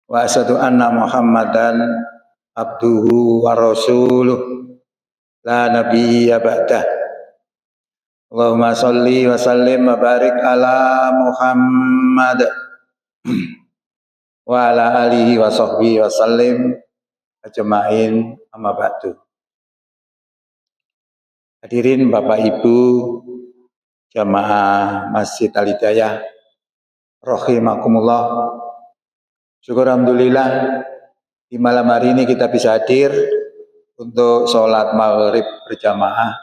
wa asyhadu anna Muhammadan abduhu wa rasuluh la nabiyya ba'dah. Allahumma sholli wa sallim wa barik ala Muhammad wa ala alihi wa sahbihi wa sallim ajma'in, amma ba'du. Hadirin Bapak Ibu jamaah Masjid Al-Hidayah rahimakumullah. Syukur alhamdulillah di malam hari ini kita bisa hadir untuk sholat maghrib berjamaah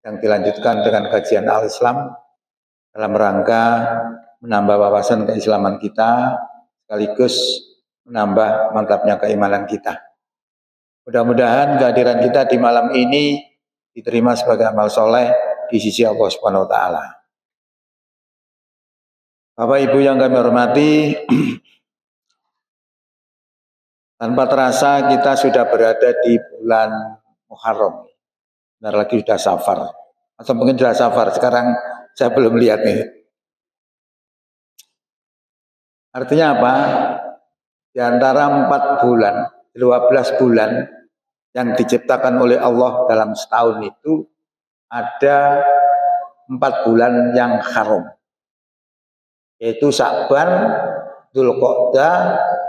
yang dilanjutkan dengan kajian Al-Islam dalam rangka menambah wawasan keislaman kita sekaligus menambah mantapnya keimanan kita. Mudah-mudahan kehadiran kita di malam ini diterima sebagai amal soleh di sisi Allah Subhanahu wa Ta'ala. Bapak Ibu yang kami hormati, tanpa terasa kita sudah berada di bulan Muharram. Bentar lagi sudah Safar. Atau mungkin sudah Safar, sekarang saya belum lihat nih. Artinya apa? Di antara 4 bulan, 12 bulan yang diciptakan oleh Allah dalam setahun itu ada 4 bulan yang haram. Yaitu Sya'ban, Dzulqa'dah,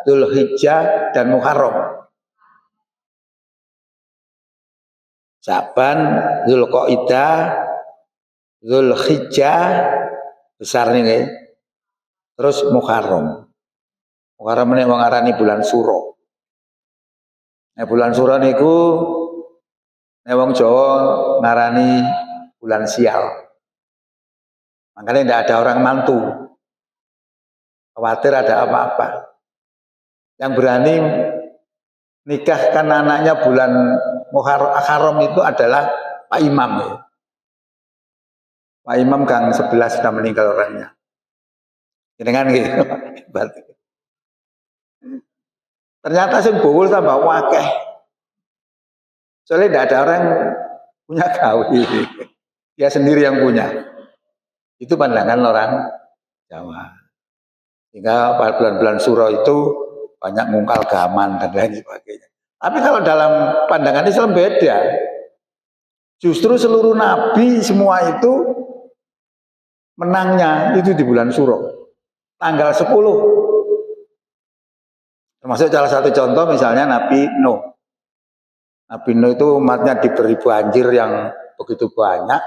Dzulhijjah, dan Muharram. Sya'ban, Dzulqa'dah, Dzulhijjah, besar nih, terus Muharram. Muharram ini mengarani bulan Suro. Nah, bulan Suro niku wong Jawa ngarani bulan Sial. Makanya tidak ada orang mantu. Khawatir ada apa-apa. Yang berani nikahkan anaknya bulan Muharram itu adalah Pak Imam. Ya. Pak Imam Gang 11 sudah meninggal orangnya. Dengan gitu. Ternyata sing bowul tambah wakeh. Soalnya tidak ada orang punya gawe. Dia sendiri yang punya. Itu pandangan orang Jawa. Sehingga pada bulan-bulan Suro itu banyak ngungkal gaman dan lain sebagainya. Tapi kalau dalam pandangan Islam beda. Justru seluruh nabi semua itu menangnya itu di bulan Suro. Tanggal 10. Termasuk salah satu contoh misalnya Nabi Nuh. Nabi Nuh itu umatnya diberi banjir yang begitu banyak.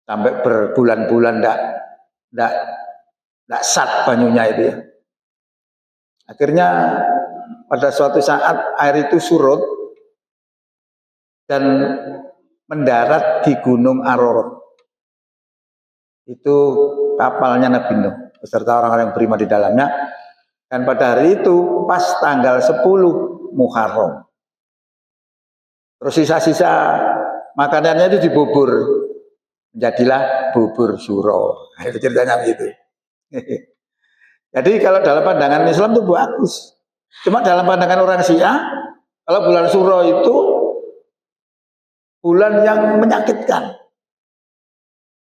Sampai berbulan-bulan tidak sat banyunya itu ya. Akhirnya pada suatu saat air itu surut dan mendarat di Gunung Ararat. Itu kapalnya Nabi Nuh beserta orang-orang yang beriman di dalamnya. Dan pada hari itu pas tanggal 10 Muharram. Terus sisa-sisa makanannya itu dibubur. Menjadilah bubur Suro. Itu ceritanya begitu. Jadi kalau dalam pandangan Islam itu bagus. Cuma dalam pandangan orang Syiah, kalau bulan Suro itu bulan yang menyakitkan.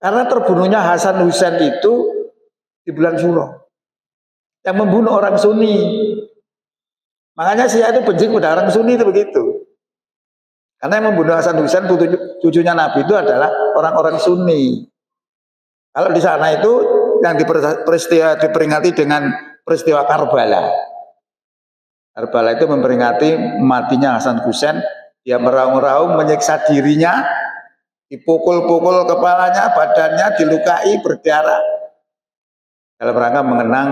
Karena terbunuhnya Hasan Husain itu di bulan Suro. Yang membunuh orang Sunni. Makanya Syiah itu benci kepada orang Sunni itu begitu. Karena yang membunuh Hasan Husain cucunya Nabi itu adalah orang-orang Sunni. Kalau di sana itu yang diperingati dengan peristiwa Karbala. Karbala itu memperingati matinya Hasan Husain. Dia meraung-raung menyiksa dirinya, dipukul-pukul kepalanya, badannya dilukai, berdarah. Dalam rangka mengenang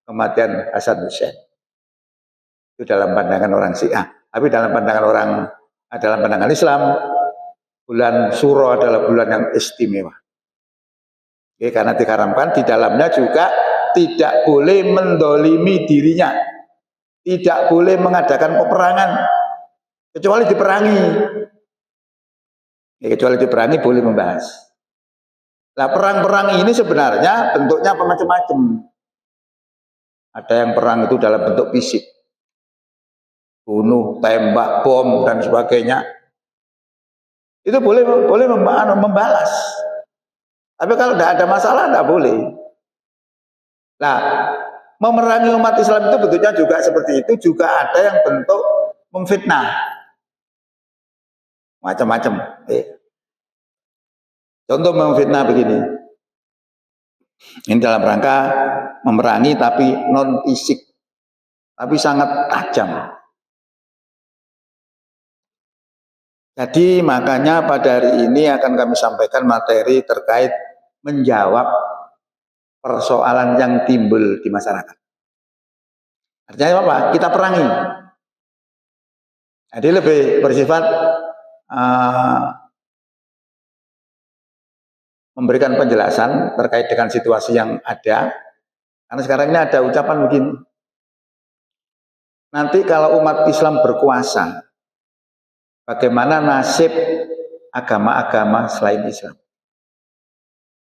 kematian Hasan Husain. Itu dalam pandangan orang Syiah. Tapi dalam pandangan Islam, bulan Suro adalah bulan yang istimewa. Oke, karena diharamkan di dalamnya juga tidak boleh mendolimi dirinya, tidak boleh mengadakan peperangan, kecuali diperangi. Kecuali diperangi boleh membahas. Nah, perang-perang ini sebenarnya bentuknya macam-macam. Ada yang perang itu dalam bentuk fisik, bunuh, tembak, bom dan sebagainya. Itu boleh membalas. Tapi kalau tidak ada masalah tidak boleh. Nah, memerangi umat Islam itu bentuknya juga seperti itu, juga ada yang bentuk memfitnah. Macam-macam. Contoh memfitnah begini. Ini dalam rangka memerangi tapi non fisik, tapi sangat tajam. Jadi makanya pada hari ini akan kami sampaikan materi terkait menjawab persoalan yang timbul di masyarakat. Artinya apa? Kita perangi. Jadi lebih bersifat memberikan penjelasan terkait dengan situasi yang ada. Karena sekarang ini ada ucapan begini. Nanti kalau umat Islam berkuasa, bagaimana nasib agama-agama selain Islam?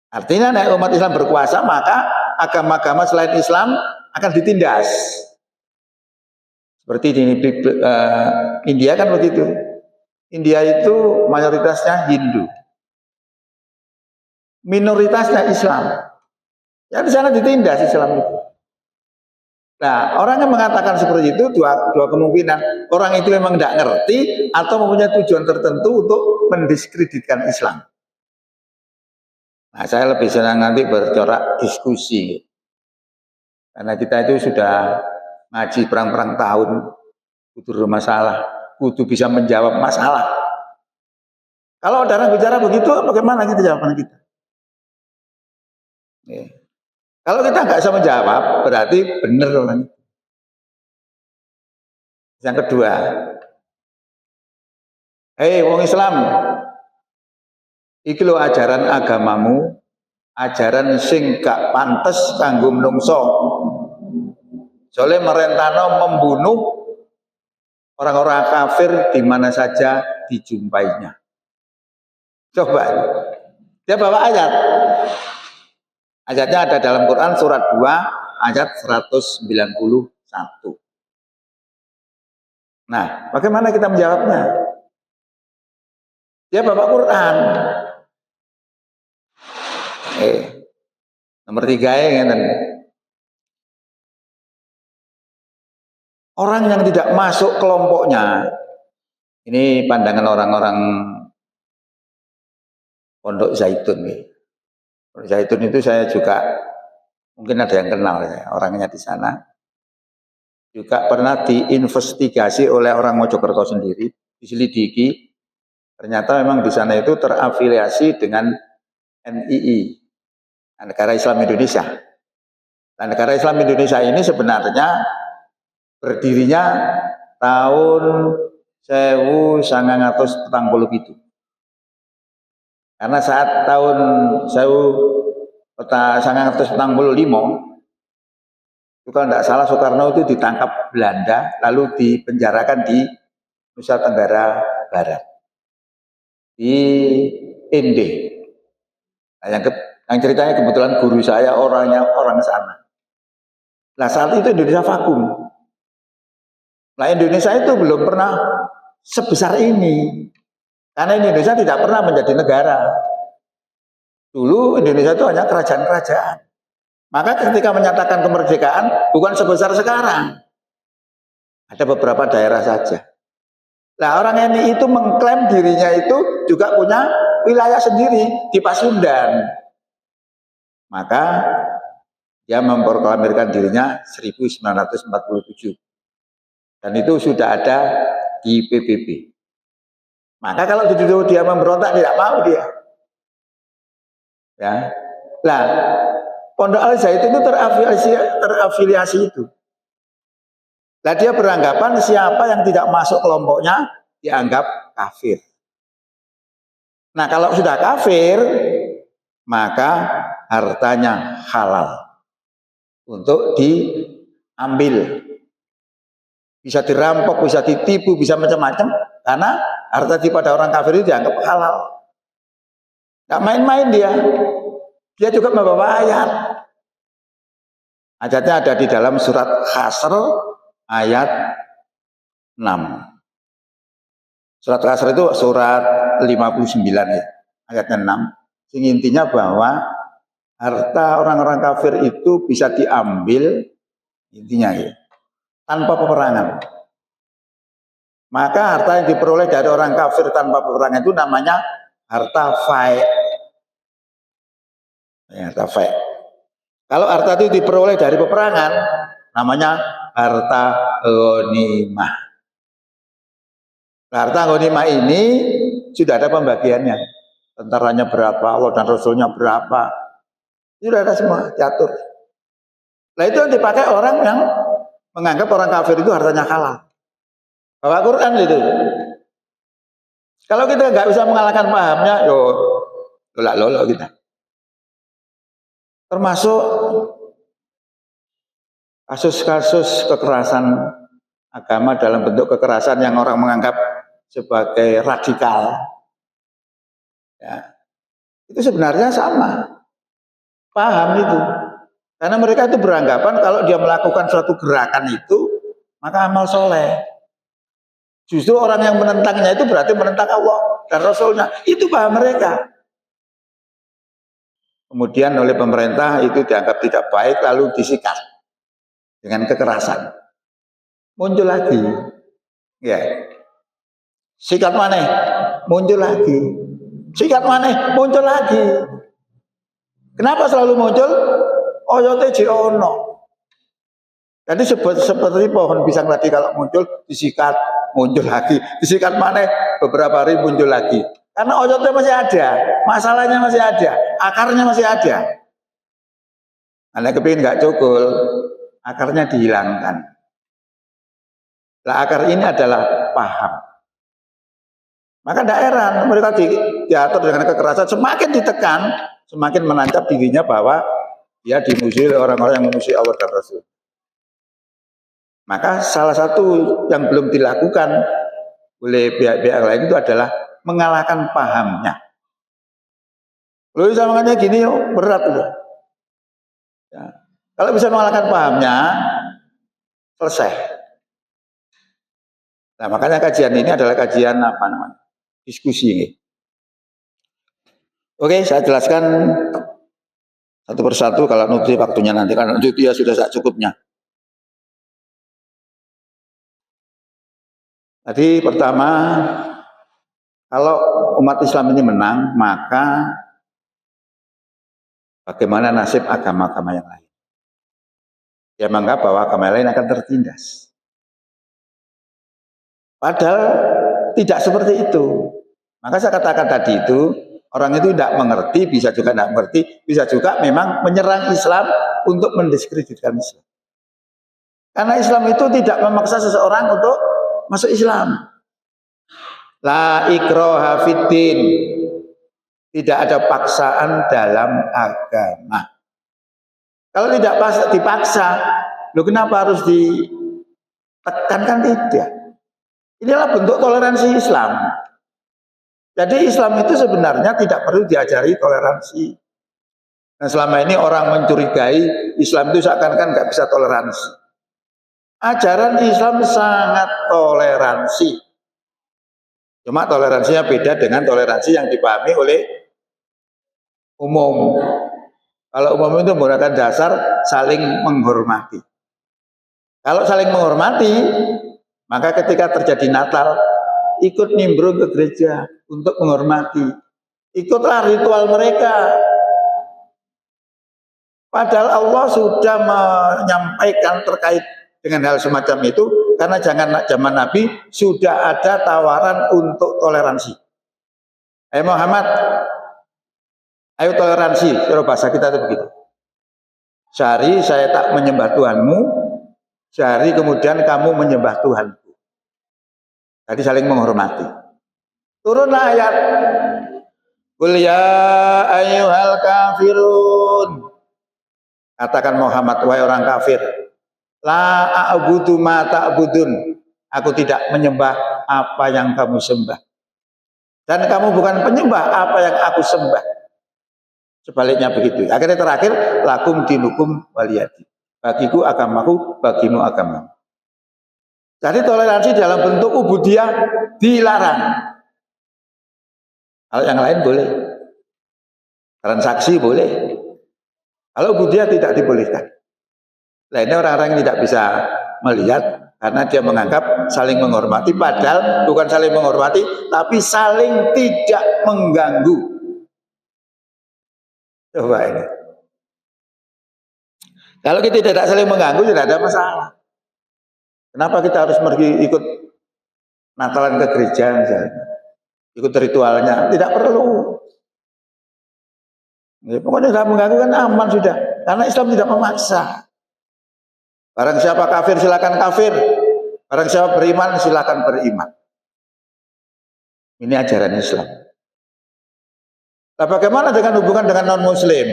Artinya nek umat Islam berkuasa, maka agama-agama selain Islam akan ditindas. Seperti di India kan begitu. India itu mayoritasnya Hindu, minoritasnya Islam. Ya di sana ditindas Islam itu. Nah, orang yang mengatakan seperti itu dua kemungkinan. Orang itu memang tidak ngerti atau mempunyai tujuan tertentu untuk mendiskreditkan Islam. Nah, saya lebih senang nanti bercorak diskusi. Karena kita itu sudah ngaji perang-perang tahun, kudu masalah, kudu bisa menjawab masalah. Kalau ada orang bicara begitu, bagaimana kita jawaban kita? Kalau kita nggak bisa menjawab, berarti benar orang. Yang kedua, wong Islam, iki lho ajaran agamamu, ajaran sing gak pantes kanggo menungso. Soalnya merentano membunuh orang-orang kafir di mana saja dijumpainya. Coba, dia bawa ayat. Ayatnya ada dalam Quran surat 2 ayat 191. Nah, bagaimana kita menjawabnya? Dia bawa Quran. Nomor 3 ya, orang yang tidak masuk kelompoknya, ini pandangan orang-orang Pondok Zaitun. Pondok Zaitun itu saya juga mungkin ada yang kenal ya, orangnya di sana. Juga pernah diinvestigasi oleh orang Mojokerto sendiri, diselidiki. Ternyata memang di sana itu terafiliasi dengan NII, Negara Islam Indonesia. Nah, Negara Islam Indonesia ini sebenarnya berdirinya tahun 1947. Karena saat tahun 1945 itu kalau tidak salah Soekarno itu ditangkap Belanda lalu dipenjarakan di Nusa Tenggara Barat, di Ende. Nah, yang ceritanya kebetulan guru saya orangnya orang sana. Nah, saat itu Indonesia vakum. Nah, Indonesia itu belum pernah sebesar ini. Karena Indonesia tidak pernah menjadi negara. Dulu Indonesia itu hanya kerajaan-kerajaan. Maka ketika menyatakan kemerdekaan bukan sebesar sekarang. Ada beberapa daerah saja. Nah, orang ini itu mengklaim dirinya itu juga punya wilayah sendiri di Pasundan. Maka dia memproklamirkan dirinya 1947. Dan itu sudah ada di PBB. Maka kalau dia memberontak tidak mau dia. Ya. Nah, Pondok Al Zaitun itu terafiliasi itu. Nah, dia beranggapan siapa yang tidak masuk kelompoknya dianggap kafir. Nah, kalau sudah kafir, maka hartanya halal untuk diambil. Bisa dirampok, bisa ditipu, bisa macam-macam. Karena harta pada orang kafir itu dianggap halal. Gak main-main dia. Dia juga membawa ayat. Ayatnya ada di dalam surat Hasr ayat 6. Surat Hasr itu surat 59 ya. Ayatnya 6. Sing intinya bahwa harta orang-orang kafir itu bisa diambil Intinya ya, tanpa peperangan. Maka harta yang diperoleh dari orang kafir tanpa peperangan itu namanya harta fai. Ya, harta fai. Kalau harta itu diperoleh dari peperangan, namanya harta ghanimah. Nah, harta ghanimah ini sudah ada pembagiannya. Tentaranya berapa, Allah dan Rasulnya berapa. Sudah ada semua, diatur. Nah itu yang dipakai orang yang menganggap orang kafir itu hartanya halal. Bawa Quran itu. Kalau kita nggak bisa mengalahkan pahamnya, yo lolak kita. Termasuk kasus-kasus kekerasan agama dalam bentuk kekerasan yang orang menganggap sebagai radikal. Ya, itu sebenarnya sama. Paham itu. Karena mereka itu beranggapan kalau dia melakukan suatu gerakan itu, maka amal soleh. Justru orang yang menentangnya itu berarti menentang Allah dan Rasulnya. Itu paham mereka. Kemudian oleh pemerintah itu dianggap tidak baik, lalu disikat dengan kekerasan. Muncul lagi, ya. Sikat mana? Muncul lagi. Sikat mana? Muncul lagi. Kenapa selalu muncul? Oyote jiono. Jadi seperti pohon pisang tadi kalau muncul disikat, muncul lagi. Disikat mana? Beberapa hari muncul lagi. Karena oyotnya masih ada, masalahnya masih ada, akarnya masih ada. Anda kepingin nggak cukul, akarnya dihilangkan. Nah, akar ini adalah paham. Maka daerah mereka diatur dengan kekerasan, semakin ditekan, semakin menancap dirinya bahwa dia dimusuhi oleh orang-orang yang memusuhi Allah dan Rasul. Maka salah satu yang belum dilakukan oleh pihak-pihak lain itu adalah mengalahkan pahamnya. Lalu makanya gini berat itu. Ya. Kalau bisa mengalahkan pahamnya, selesai. Nah makanya kajian ini adalah kajian apa namanya? Diskusi ini. Oke, saya jelaskan satu persatu kalau nanti waktunya nanti karena itu ya sudah tak cukupnya. Tadi pertama, kalau umat Islam ini menang, maka bagaimana nasib agama-agama yang lain? Dia menganggap bahwa agama lain akan tertindas. Padahal tidak seperti itu. Maka saya katakan tadi itu, orang itu tidak mengerti, bisa juga tidak mengerti, bisa juga memang menyerang Islam untuk mendiskreditkan Islam. Karena Islam itu tidak memaksa seseorang untuk masuk Islam. La ikraha fiddin. Tidak ada paksaan dalam agama. Kalau tidak dipaksa, loh kenapa harus ditekankan? Tidak. Inilah bentuk toleransi Islam. Jadi Islam itu sebenarnya tidak perlu diajari toleransi. Nah selama ini orang mencurigai Islam itu seakan-akan nggak bisa toleransi. Ajaran Islam sangat toleransi. Cuma toleransinya beda dengan toleransi yang dipahami oleh umum. Kalau umum itu menggunakan dasar saling menghormati. Kalau saling menghormati, maka ketika terjadi Natal, ikut nimbrung ke gereja untuk menghormati. Ikutlah ritual mereka. Padahal Allah sudah menyampaikan terkait dengan hal semacam itu, karena zaman Nabi sudah ada tawaran untuk toleransi. Muhammad, ayo toleransi, kalau bahasa kita itu begitu. Sehari saya tak menyembah Tuhanmu, sehari kemudian kamu menyembah Tuhanku. Tadi saling menghormati. Turunlah ayat. Qul ya ayyuhal kafirun. Katakan Muhammad, wahai orang kafir. La a'budu ma ta'budun. Aku tidak menyembah apa yang kamu sembah. Dan kamu bukan penyembah apa yang aku sembah. Sebaliknya begitu. Akhirnya terakhir, lakum dinukum waliyadi. Bagiku agamaku, bagimu agamamu. Jadi toleransi dalam bentuk ubudiyah dilarang. Kalau yang lain boleh. Transaksi boleh. Kalau ubudiyah tidak dibolehkan. Nah ini orang-orang yang tidak bisa melihat karena dia menganggap saling menghormati, padahal bukan saling menghormati, tapi saling tidak mengganggu. Coba ini. Kalau kita tidak saling mengganggu, tidak ada masalah. Kenapa kita harus pergi ikut Natalan ke gereja misalnya, ikut ritualnya? Tidak perlu. Ya, pokoknya tidak mengganggu kan aman sudah. Karena Islam tidak memaksa. Barang siapa kafir silakan kafir. Barang siapa beriman silakan beriman. Ini ajaran Islam. Nah, bagaimana dengan hubungan dengan non-muslim?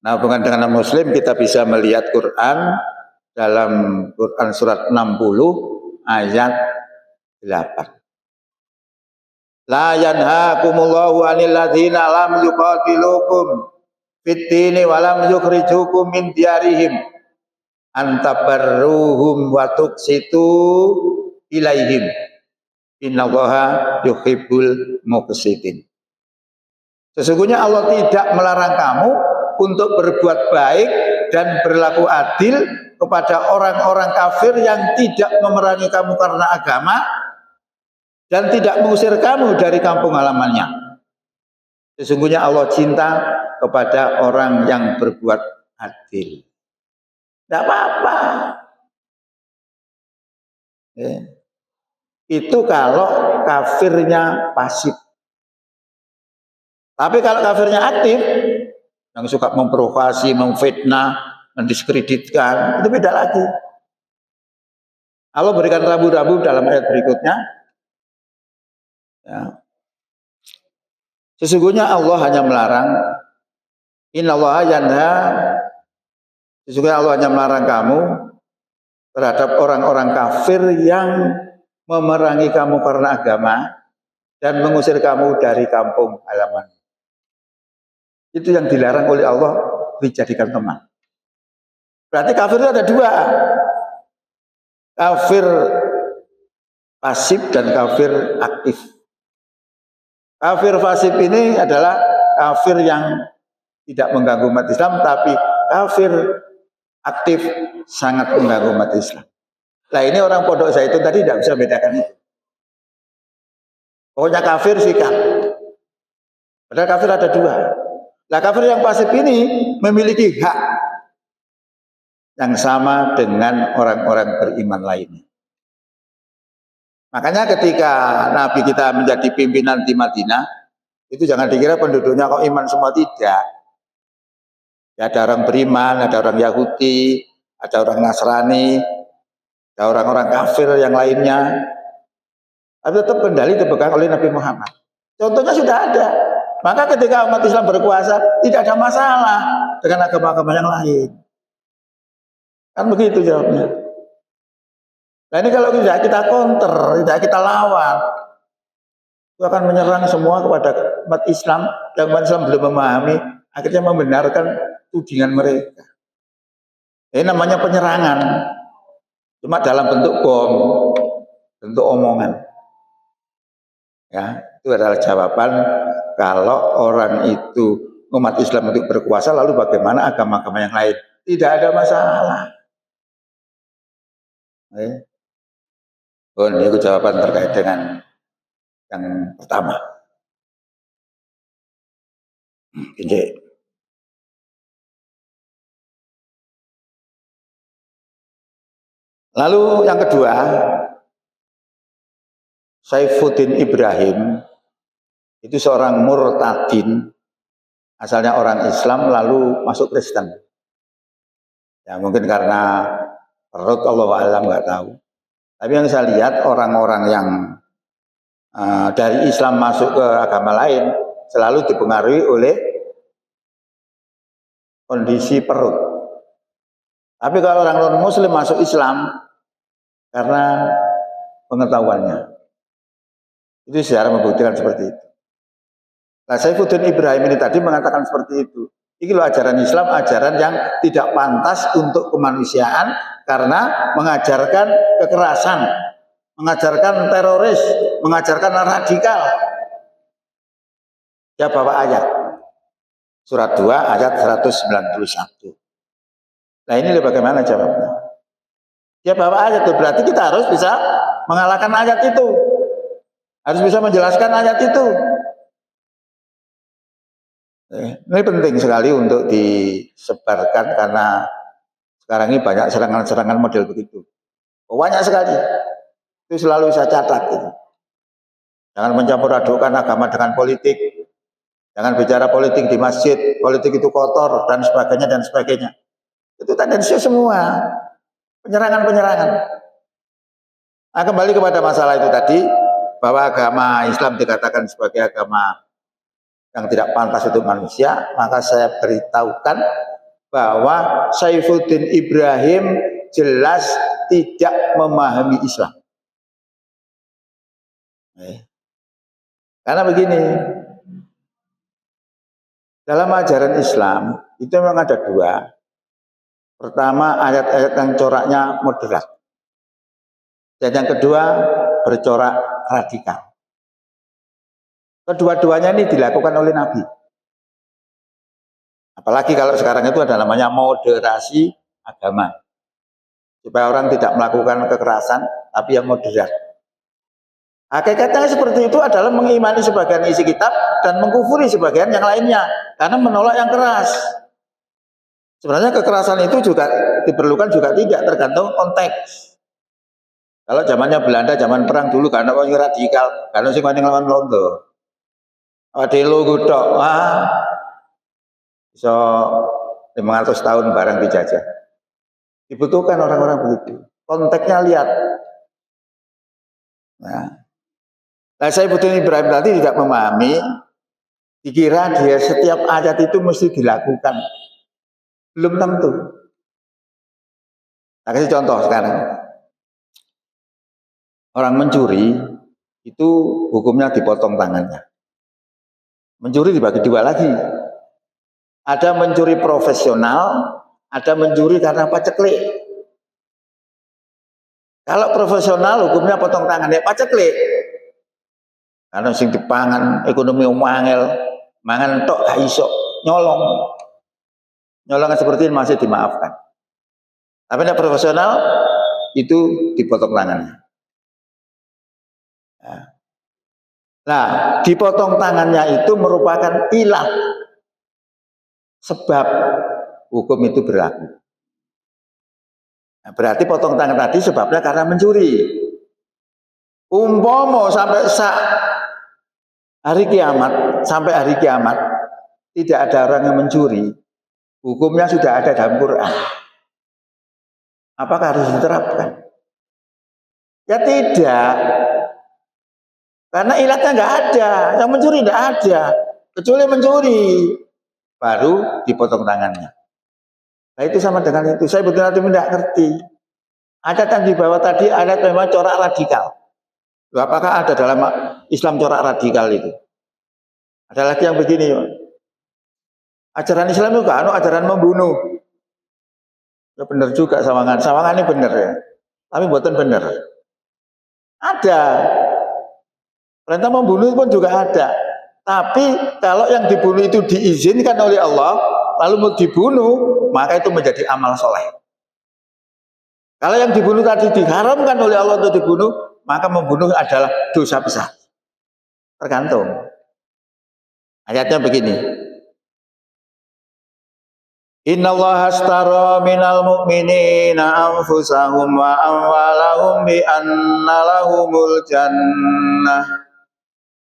Nah, hubungan dengan non-muslim kita bisa melihat Quran dalam Quran surat 60 ayat 8. La yanhaakumullahu 'anil ladzina lam yuqatilukum fid-dini wa lam yukhrijukum min diyarihim antabarruhum wa tuqsitu ilaihim innallaha yuhibbul muqsitin. Sesungguhnya Allah tidak melarang kamu untuk berbuat baik dan berlaku adil kepada orang-orang kafir yang tidak memerangi kamu karena agama dan tidak mengusir kamu dari kampung halamannya. Sesungguhnya Allah cinta kepada orang yang berbuat adil. Tidak apa-apa. Itu kalau kafirnya pasif. Tapi kalau kafirnya aktif, yang suka memprovokasi, memfitnah, mendiskreditkan, itu beda lagi. Allah berikan rambu-rambu dalam ayat berikutnya. Ya. Sesungguhnya Allah hanya melarang, innallaha yanha, sesungguhnya Allah hanya melarang kamu terhadap orang-orang kafir yang memerangi kamu karena agama dan mengusir kamu dari kampung halaman. Itu yang dilarang oleh Allah dijadikan teman. Berarti kafir itu ada dua. Kafir pasif dan kafir aktif. Kafir pasif ini adalah kafir yang tidak mengganggu umat Islam, tapi kafir aktif sangat mengganggu umat Islam. Nah ini orang pondok Zaitun tadi tidak bisa bedakan itu. Pokoknya kafir sikat. Padahal kafir ada dua. Nah kafir yang pasif ini memiliki hak yang sama dengan orang-orang beriman lainnya. Makanya ketika Nabi kita menjadi pimpinan di Madinah, itu jangan dikira penduduknya kok iman semua, tidak. Ya, ada orang beriman, ada orang Yahudi, ada orang Nasrani, ada orang-orang kafir yang lainnya. Tapi tetap kendali dipegang oleh Nabi Muhammad. Contohnya sudah ada. Maka ketika umat Islam berkuasa, tidak ada masalah dengan agama-agama yang lain. Kan begitu jawabnya. Nah ini kalau tidak kita counter, tidak kita lawan, itu akan menyerang semua kepada umat Islam yang umat Islam belum memahami, akhirnya membenarkan tudingan mereka. Ini namanya penyerangan, cuma dalam bentuk bom, bentuk omongan. Ya, itu adalah jawaban kalau orang itu umat Islam untuk berkuasa, lalu bagaimana agama-agama yang lain? Tidak ada masalah. Oh, ini jawaban terkait dengan yang pertama. Ini. Lalu yang kedua, Saifuddin Ibrahim itu seorang murtadin, asalnya orang Islam lalu masuk Kristen. Ya mungkin karena perut, Allah alam nggak tahu. Tapi yang saya lihat orang-orang yang dari Islam masuk ke agama lain selalu dipengaruhi oleh kondisi perut. Tapi kalau orang non-muslim masuk Islam karena pengetahuannya. Itu sejarah membuktikan seperti itu. Nah, Saifuddin Ibrahim ini tadi mengatakan seperti itu. Ini loh ajaran Islam, ajaran yang tidak pantas untuk kemanusiaan karena mengajarkan kekerasan, mengajarkan teroris, mengajarkan radikal. Ya bawa ayat. Surat 2 ayat 191. Nah ini bagaimana jawabnya? Dia bawa ayat itu, berarti kita harus bisa mengalahkan ayat itu. Harus bisa menjelaskan ayat itu. Ini penting sekali untuk disebarkan karena sekarang ini banyak serangan-serangan model begitu. Banyak sekali. Itu selalu saya catat. Gitu. Jangan mencampur adukan agama dengan politik. Jangan bicara politik di masjid. Politik itu kotor dan sebagainya dan sebagainya. Itu tendensi semua. Penyerangan-penyerangan. Nah, kembali kepada masalah itu tadi, bahwa agama Islam dikatakan sebagai agama yang tidak pantas untuk manusia, maka saya beritahukan bahwa Saifuddin Ibrahim jelas tidak memahami Islam. Karena begini, dalam ajaran Islam itu memang ada dua. Pertama, ayat-ayat yang coraknya moderat. Dan yang kedua, bercorak radikal. Kedua-duanya ini dilakukan oleh Nabi. Apalagi kalau sekarang itu ada namanya moderasi agama. Supaya orang tidak melakukan kekerasan, tapi yang moderat. Hakikatnya seperti itu adalah mengimani sebagian isi kitab dan mengkufuri sebagian yang lainnya. Karena menolak yang keras. Sebenarnya kekerasan itu juga diperlukan juga tidak, tergantung konteks. Kalau zamannya Belanda, zaman perang dulu, karena orang radikal, karena sing wani nglawan Londo. Adelo gudok, so 500 tahun barang dijajah. Dibutuhkan orang-orang begitu. Konteksnya lihat. Nah, saya butuh Ibrahim tadi tidak memahami, dikira dia setiap ayat itu mesti dilakukan. Belum tentu. Nah, kasih contoh sekarang. Orang mencuri itu hukumnya dipotong tangannya. Mencuri dibagi dua lagi. Ada mencuri profesional, ada mencuri karena paceklik. Kalau profesional hukumnya potong tangan, ya paceklik. Karena sing dipangan ekonomi umangel, mangan tok gak iso, nyolong. Nyolongan seperti ini masih dimaafkan. Tapi yang profesional itu dipotong tangannya. Nah, dipotong tangannya itu merupakan ilah sebab hukum itu berlaku. Nah, berarti potong tangan tadi sebabnya karena mencuri. Umpama sampai hari kiamat, sampai hari kiamat tidak ada orang yang mencuri, hukumnya sudah ada dalam Quran. Apakah harus diterapkan? Ya tidak. Karena ilatnya nggak ada, yang mencuri nggak ada, kecuali mencuri, baru dipotong tangannya. Nah itu sama dengan itu. Saya betul-betul tidak ngerti. Ayat yang dibawa tadi ayat memang corak radikal. Apakah ada dalam Islam corak radikal itu? Ada lagi yang begini, ajaran Islam itu kan ajaran membunuh. Ya benar juga Sawangan. Sawangan ini benar ya. Tapi buatan benar. Ada. Perintah membunuh pun juga ada. Tapi kalau yang dibunuh itu diizinkan oleh Allah, lalu mau dibunuh, maka itu menjadi amal soleh. Kalau yang dibunuh tadi diharamkan oleh Allah untuk dibunuh, maka membunuh adalah dosa besar. Tergantung. Ayatnya begini. Innallaha astara minal mu'minina anfusahum wa amwalahum bi anna lahumul jannah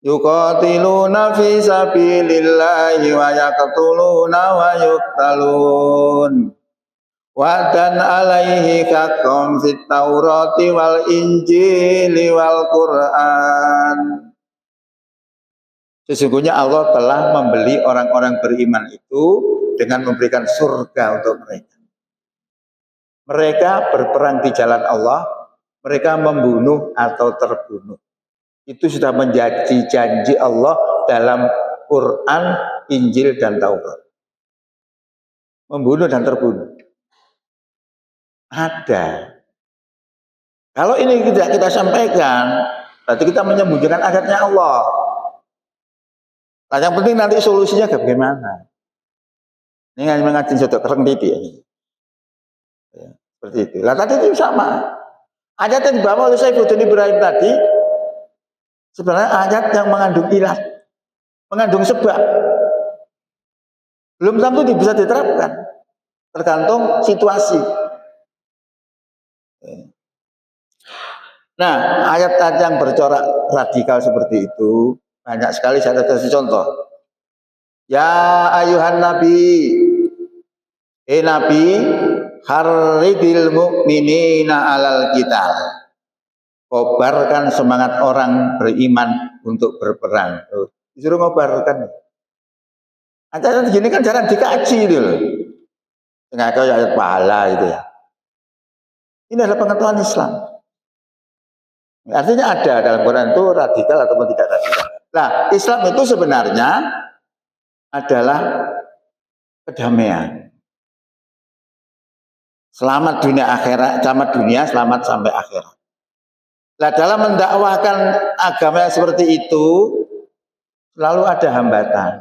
yuqatiluna fi sabilillahi wa yaqtuluna wa yuqtalun wa'dan alaihi haqqan fit taurati wal injili wal qur'an. Sesungguhnya Allah telah membeli orang-orang beriman itu dengan memberikan surga untuk mereka. Mereka berperang di jalan Allah, mereka membunuh atau terbunuh. Itu sudah menjadi janji Allah dalam Quran, Injil, dan Taurat. Membunuh dan terbunuh. Ada. Kalau ini tidak kita sampaikan, berarti kita menyembunyikan ayatnya Allah. Nah, yang penting nanti solusinya bagaimana? Ini hanya mengaji sodok kereng titik ini. Seperti itu. Lah tadi itu sama. Ayat yang dibawa oleh Saifuddin Ibrahim tadi sebenarnya ayat yang mengandung ilat, mengandung sebab. Belum tentu bisa diterapkan. Tergantung situasi. Nah, ayat-ayat yang bercorak radikal seperti itu banyak sekali. Saya kasih contoh. Ya ayuhan nabi, nabi, harridil mu'minina alal qital. Kobarkan semangat orang beriman untuk berperang. Disuruh ngobarkan. Acara begini kan jarang dikaji itu loh. Nggak kayak ayat pahala itu ya. Ini adalah pengetahuan Islam. Artinya ada dalam Quran itu radikal ataupun tidak radikal. Nah, Islam itu sebenarnya adalah kedamaian. Selamat dunia akhirat, selamat dunia, selamat sampai akhirat. Nah, dalam mendakwahkan agama yang seperti itu selalu ada hambatan.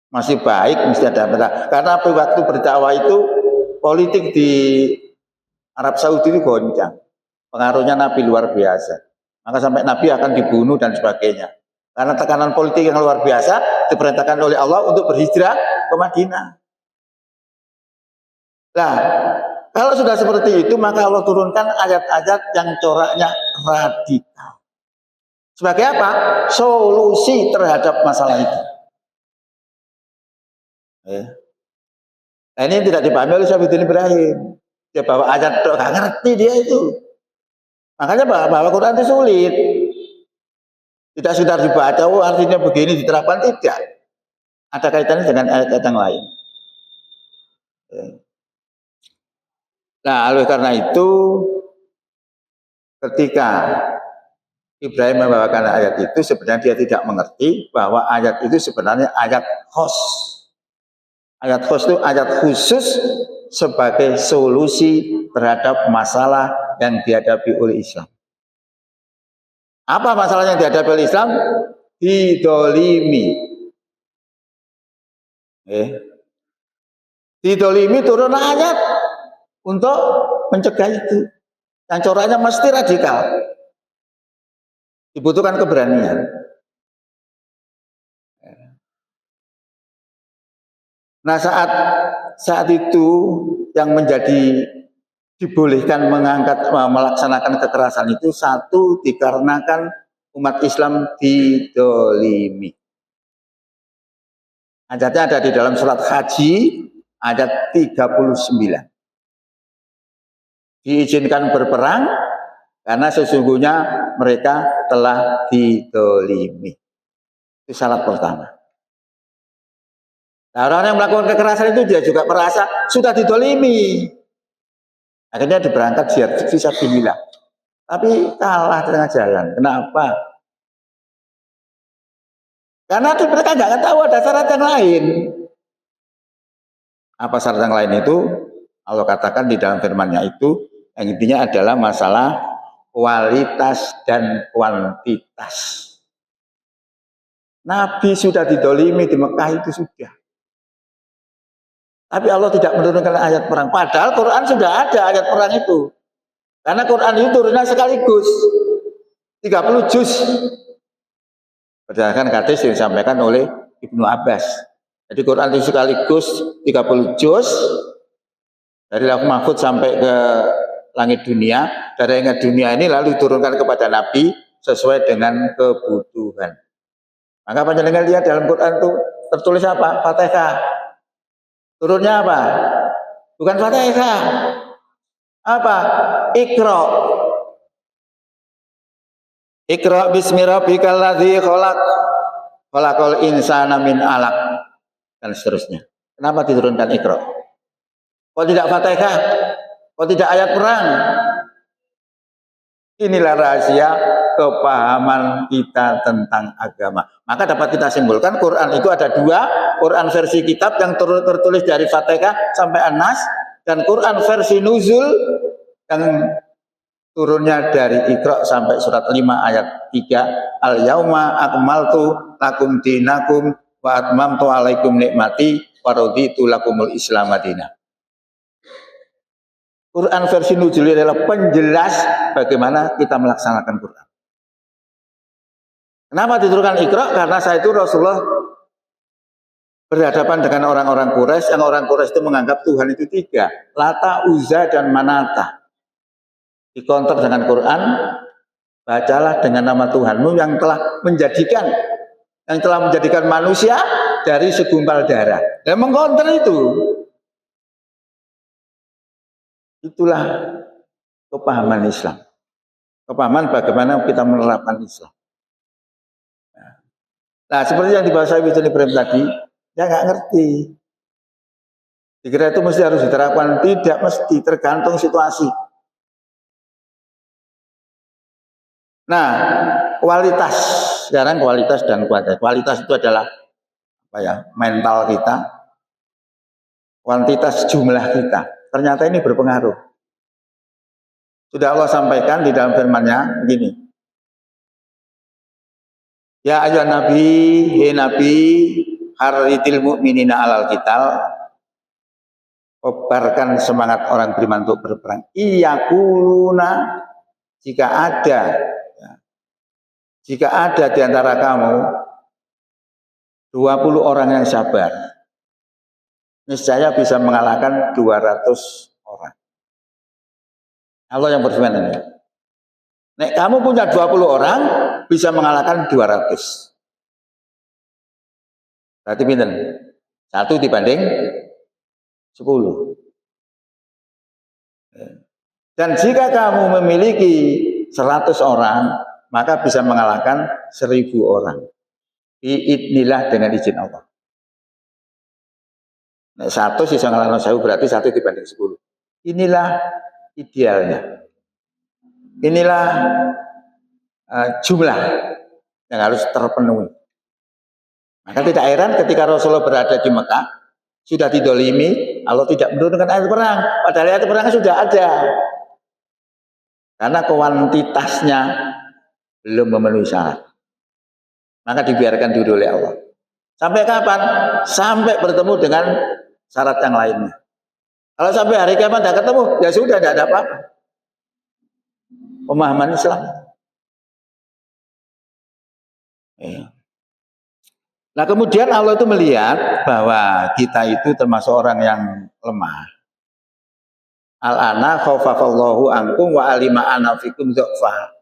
Masih baik mesti ada hambatan. Karena waktu berdakwah itu politik di Arab Saudi itu goncang. Pengaruhnya Nabi luar biasa. Maka sampai Nabi akan dibunuh dan sebagainya. Karena tekanan politik yang luar biasa diperintahkan oleh Allah untuk berhijrah ke Madinah. Nah, kalau sudah seperti itu maka Allah turunkan ayat-ayat yang coraknya radikal. Sebagai apa? Solusi terhadap masalah itu. Nah, ini tidak dipahami oleh Saifuddin Ibrahim. Dia bawa ayat itu, gak ngerti dia itu. Makanya bahwa Quran itu sulit. Tidak sekedar dibaca, oh artinya begini, diterapkan, tidak. Ada kaitannya dengan ayat-ayat yang lain. Nah, oleh karena itu, ketika Ibrahim membawakan ayat itu, sebenarnya dia tidak mengerti bahwa ayat itu sebenarnya ayat khos. Ayat khos itu ayat khusus sebagai solusi terhadap masalah yang dihadapi oleh Islam. Apa masalah yang dihadapi oleh Islam? Didolimi. Didolimi turun ayat untuk mencegah itu. Dan coraknya mesti radikal. Dibutuhkan keberanian. Nah, saat itu yang menjadi dibolehkan melaksanakan kekerasan itu satu dikarenakan umat Islam didolimi. Ayatnya ada di dalam surat Haji ayat 39. Diizinkan berperang karena sesungguhnya mereka telah didolimi. Itu syarat pertama. Nah, orang yang melakukan kekerasan itu dia juga merasa sudah didolimi. Akhirnya diberangkat jihad fisabilillah. Tapi kalah di tengah jalan. Kenapa? Karena mereka nggak tahu ada syarat yang lain. Apa syarat yang lain itu? Allah katakan di dalam firman-Nya itu, yang intinya adalah masalah kualitas dan kuantitas. Nabi sudah didolimi di Mekah itu sudah. Tapi Allah tidak menurunkan ayat perang. Padahal Quran sudah ada ayat perang itu. Karena Quran itu turunnya sekaligus. 30 juz. Berdasarkan hadis yang disampaikan oleh Ibnu Abbas. Jadi Quran itu sekaligus 30 juz. Dari Lauh Mahfudz sampai ke langit dunia. Dari langit dunia ini lalu diturunkan kepada Nabi sesuai dengan kebutuhan. Maka panjenengan lihat dalam Quran itu tertulis apa? Fatihah. Turunnya apa? Bukan Fatihah. Apa? Iqra. Iqra bismi rabbikal ladzi khalaq. Khalaqal insana min 'alaq. Dan seterusnya. Kenapa diturunkan Iqra? Kok tidak Fatihah? Kok tidak ayat perang? Inilah rahasia kepahaman kita tentang agama. Maka dapat kita simpulkan Quran itu ada dua, Quran versi kitab yang tertulis dari Fatihah sampai An-Nas, dan Quran versi nuzul yang turunnya dari Iqra sampai surat 5 ayat 3. Al-yauma akmaltu lakum dinakum wa atmamtu alaikum nikmati wa raditu lakumul Islam madinah. Quran versi nuzul adalah penjelas bagaimana kita melaksanakan Quran. Kenapa diturunkan Iqra? Karena saat itu Rasulullah berhadapan dengan orang-orang Quraisy, yang orang Quraisy itu menganggap Tuhan itu 3, Lata, Uzza, dan Manata. Dikonter dengan Quran, bacalah dengan nama Tuhanmu yang telah menjadikan manusia dari segumpal darah. Dan mengkonter itu. Itulah kepahaman Islam. Kepahaman bagaimana kita menerapkan Islam. Nah, seperti yang dibahas Ibnu Ibrahim tadi, dia nggak ngerti. Dikira itu mesti harus diterapkan, tidak mesti, tergantung situasi. Nah, kualitas, sekarang kualitas dan kuantitas. Kualitas itu adalah mental kita, kuantitas jumlah kita. Ternyata ini berpengaruh. Sudah Allah sampaikan di dalam firman-Nya begini. Ya ayuhan nabi, he nabi, harridil mu'minina alal qital. Kobarkan semangat orang beriman untuk berperang. Iyakuluna, jika ada di antara kamu 20 orang yang sabar, niscaya bisa mengalahkan 200 orang. Allah yang berfirman ini. Nek kamu punya 20 orang, bisa mengalahkan 200. Berarti pinten? 1 dibanding 10. Dan jika kamu memiliki 100 orang, maka bisa mengalahkan 1000 orang. Biidnillah, dengan izin Allah. Nek 1 bisa mengalahkan 1000, berarti 1 dibanding 10. Inilah idealnya. Inilah jumlah yang harus terpenuhi. Maka tidak heran ketika Rasulullah berada di Mekah, sudah didolimi, Allah tidak menurunkan ayat perang. Padahal ayat perang sudah ada. Karena kuantitasnya belum memenuhi syarat. Maka dibiarkan dulu oleh Allah. Sampai kapan? Sampai bertemu dengan syarat yang lainnya. Kalau sampai hari kiamat tidak ketemu, ya sudah, tidak ada apa-apa. Pemahaman Islam. Nah, kemudian Allah itu melihat bahwa kita itu termasuk orang yang lemah. Al-ana khafafallahu ankum wa alima ana fikum dha'fa.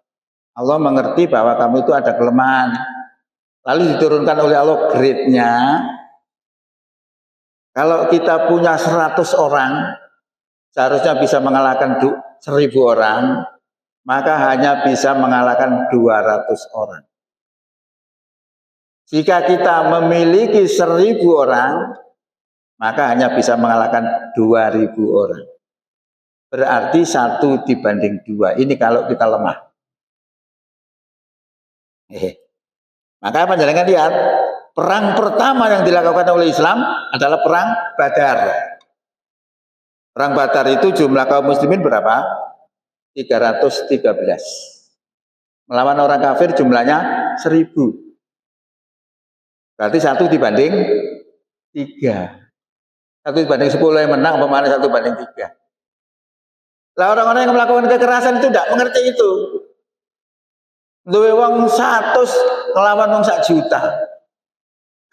Allah mengerti bahwa kamu itu ada kelemahan. Lalu diturunkan oleh Allah grade-nya. Kalau kita punya 100 orang, seharusnya bisa mengalahkan 1000 orang, maka hanya bisa mengalahkan 200 orang. Jika kita memiliki 1000 orang, maka hanya bisa mengalahkan 2000 orang. Berarti 1 dibanding 2. Ini kalau kita lemah. Maka panjenengan lihat, perang pertama yang dilakukan oleh Islam adalah perang Badar. Perang Badar itu jumlah kaum muslimin berapa? 313. Melawan orang kafir jumlahnya 1000. Berarti 1 dibanding 3. 1 dibanding 10 yang menang, pemana 1 banding 3. Lah orang-orang yang melakukan kekerasan itu tidak mengerti itu. Duwe wong 100 ngelawan wong 1 juta.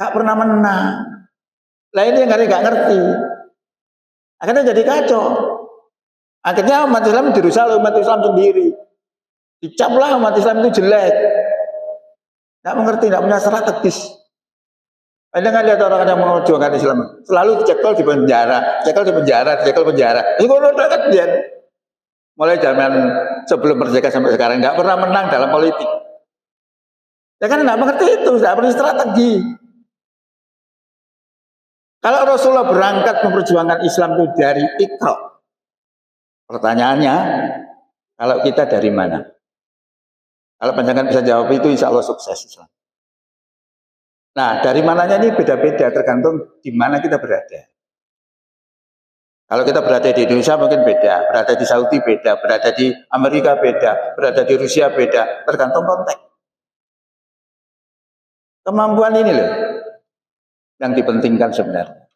Gak pernah menang. Lah ini yang gak ngerti. Akhirnya jadi kacau. Akhirnya umat Islam dirusak oleh umat Islam sendiri. Dicaplah umat Islam itu jelek. Tidak mengerti, tidak punya strategis. Anda nggak lihat orang yang memperjuangkan Islam, selalu dicekal di penjara, dicekal di penjara, dicekal penjara. Itu udah kejadian. Mulai zaman sebelum merdeka sampai sekarang nggak pernah menang dalam politik. Ya kan nggak mengerti itu, nggak perlu strategi. Kalau Rasulullah berangkat memperjuangkan Islam itu dari Iqra. Pertanyaannya, kalau kita dari mana? Kalau panjangan bisa jawab itu, insya Allah sukses Islam. Nah, dari mananya ini beda-beda, tergantung di mana kita berada. Kalau kita berada di Indonesia mungkin beda, berada di Saudi beda, berada di Amerika beda, berada di Rusia beda, tergantung konteks. Kemampuan ini loh yang dipentingkan sebenarnya.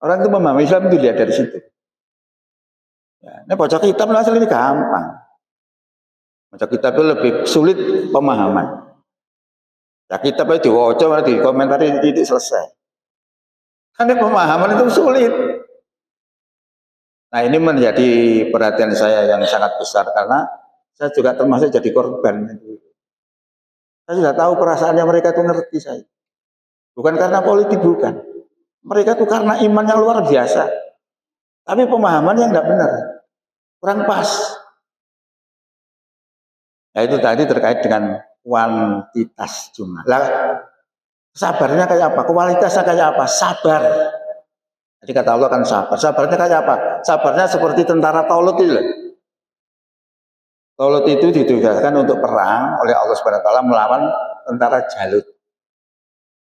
Orang itu memahami Islam itu dilihat dari situ. Ya, ini baca kitab asal ini gampang. Baca kitab itu lebih sulit pemahaman. Ya kitab itu diwaca malah dikomentari titik selesai. Karena pemahaman itu sulit. Nah ini menjadi perhatian saya yang sangat besar karena saya juga termasuk jadi korban. Saya sudah tahu perasaannya mereka itu ngerti saya. Bukan karena politik, bukan. Mereka itu karena iman yang luar biasa. Tapi pemahamannya nggak benar. Kurang pas. Nah itu tadi terkait dengan kuantitas jumlah. Lah, sabarnya kayak apa? Kualitasnya kayak apa? Sabar. Jadi kata Allah kan sabar. Sabarnya kayak apa? Sabarnya seperti tentara Taulut itu. Taulut itu ditugaskan untuk perang oleh Allah Subhanahu wa taala melawan tentara Jalut.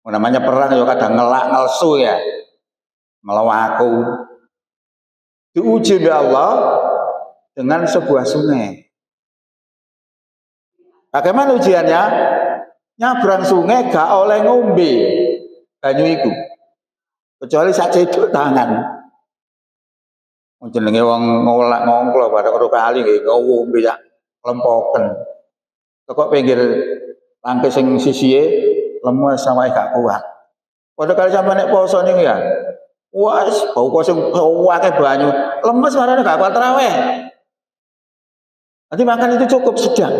Namanya perang ya kadang ngelak ngelsu ya. Melawaku. Diuji oleh Allah dengan sebuah sungai. Bagaimana ujiannya? Nyabrang sungai gak oleh ngombe banyu iku. Kecuali sak cedhek tangan. Jenenge wong ngolak ngongklo pada karo kali nggih ngombe sak lempoken. Kok pinggir tangke sing sisihe lemes sama gak kuat. Padha kali sampe nek poso niku ya. Wes bau kok sing akeh banyu, lemes marane gak kuat traweh. Nanti makan itu cukup sedang.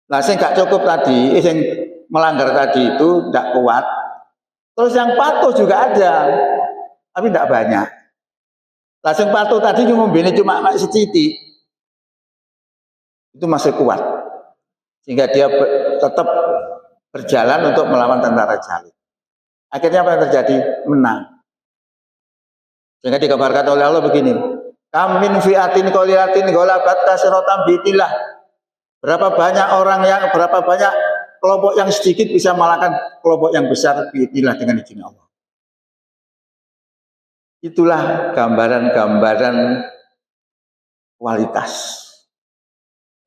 Nah, sing gak cukup tadi, sing melanggar tadi itu tidak kuat. Terus yang patuh juga ada, tapi tidak banyak. Nah, sing patuh tadi ngombene cuma seciti, itu masih kuat, sehingga dia tetap berjalan untuk melawan tentara Jalut. Akhirnya apa yang terjadi? Menang. Sehingga digambarkan oleh Allah begini: Kam min fi'atin qalilatin ghalabat katsiratan bitillah. Berapa banyak kelompok yang sedikit bisa mengalahkan kelompok yang besar bitillah dengan izin Allah. Itulah gambaran-gambaran kualitas.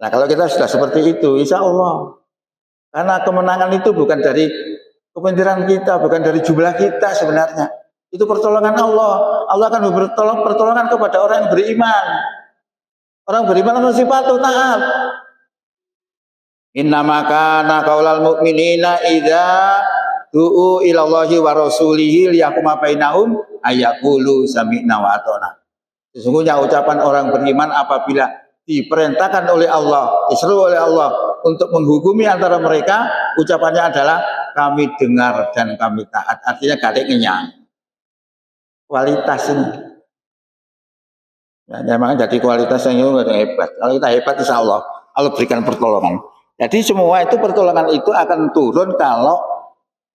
Nah kalau kita sudah seperti itu, insya Allah. Karena kemenangan itu bukan dari kepintaran kita, bukan dari jumlah kita sebenarnya. Itu pertolongan Allah. Allah akan pertolongan kepada orang yang beriman. Orang beriman harus patuh taat. Innama kana qaulal mu'minina idza du'u ilallahi wa rasulihi liyahkuma bainahum ayaqulu sami'na wa ata'na. Sesungguhnya ucapan orang beriman apabila diperintahkan oleh Allah, disuruh oleh Allah untuk menghukumi antara mereka, ucapannya adalah kami dengar dan kami taat. Artinya gadek ngenyang. Kualitas ini. Ya, memang jadi kualitas yang hebat. Kalau kita hebat insya Allah berikan pertolongan. Jadi semua itu pertolongan itu akan turun kalau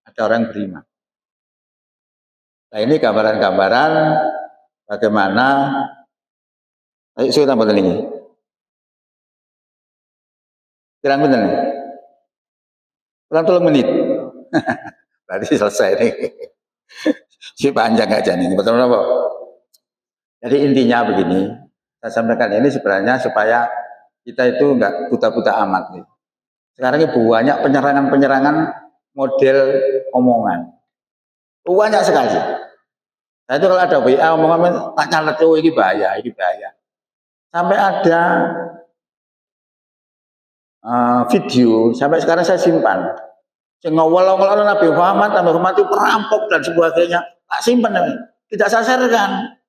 ada orang beriman. Nah ini gambaran-gambaran bagaimana. Ayo saya tambah ini. Kurang benar nih. Kurang 3 menit. Berarti selesai nih. Si panjang aja nih. Betul apa? Jadi intinya begini. Saya sampaikan ini sebenarnya supaya kita itu enggak buta-buta amat nih. Sekarang ini banyak penyerangan-penyerangan model omongan. Banyak sekali. Nah itu kalau ada WA omongan tak nyalet, oh ini bahaya, ini bahaya. Sampai ada video, sampai sekarang saya simpan. Ngawal-ngawal Nabi Muhammad itu perampok dan sebagainya. Tak simpan, tidak saya sharekan.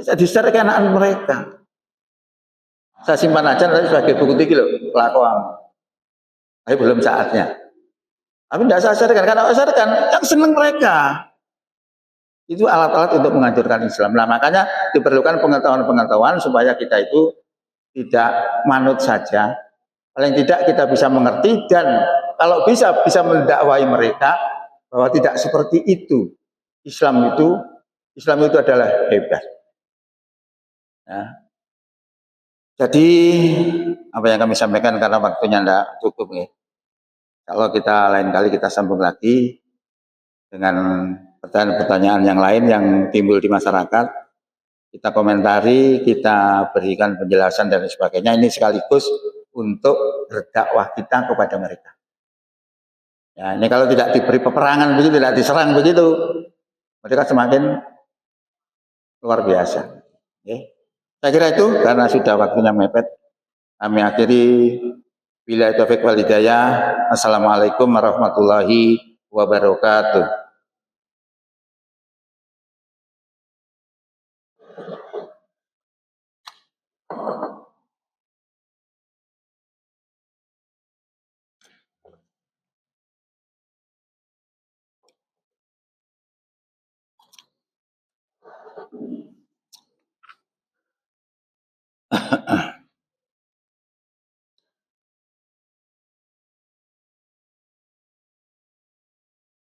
Saya di-sharekan anak mereka. Saya simpan aja nanti sebagai bukti gitu loh, kelakuan. Tapi belum saatnya. Tapi tidak saya sharekan, karena saya sharekan yang senang mereka. Itu alat-alat untuk menghancurkan Islam. Nah, makanya diperlukan pengetahuan-pengetahuan supaya kita itu tidak manut saja. Paling tidak kita bisa mengerti dan kalau bisa mendakwai mereka bahwa tidak seperti itu. Islam itu adalah hebat. Nah, jadi apa yang kami sampaikan karena waktunya tidak cukup ya. Kalau kita lain kali kita sambung lagi dengan pertanyaan-pertanyaan yang lain yang timbul di masyarakat, kita komentari, kita berikan penjelasan dan sebagainya. Ini sekaligus untuk berdakwah kita kepada mereka. Ya, ini kalau tidak diberi peperangan begitu, tidak diserang begitu, mereka semakin luar biasa. Okay. Saya kira itu karena sudah waktunya mepet. Kami akhiri. Bila taufik wal hidayah. Assalamualaikum warahmatullahi wabarakatuh.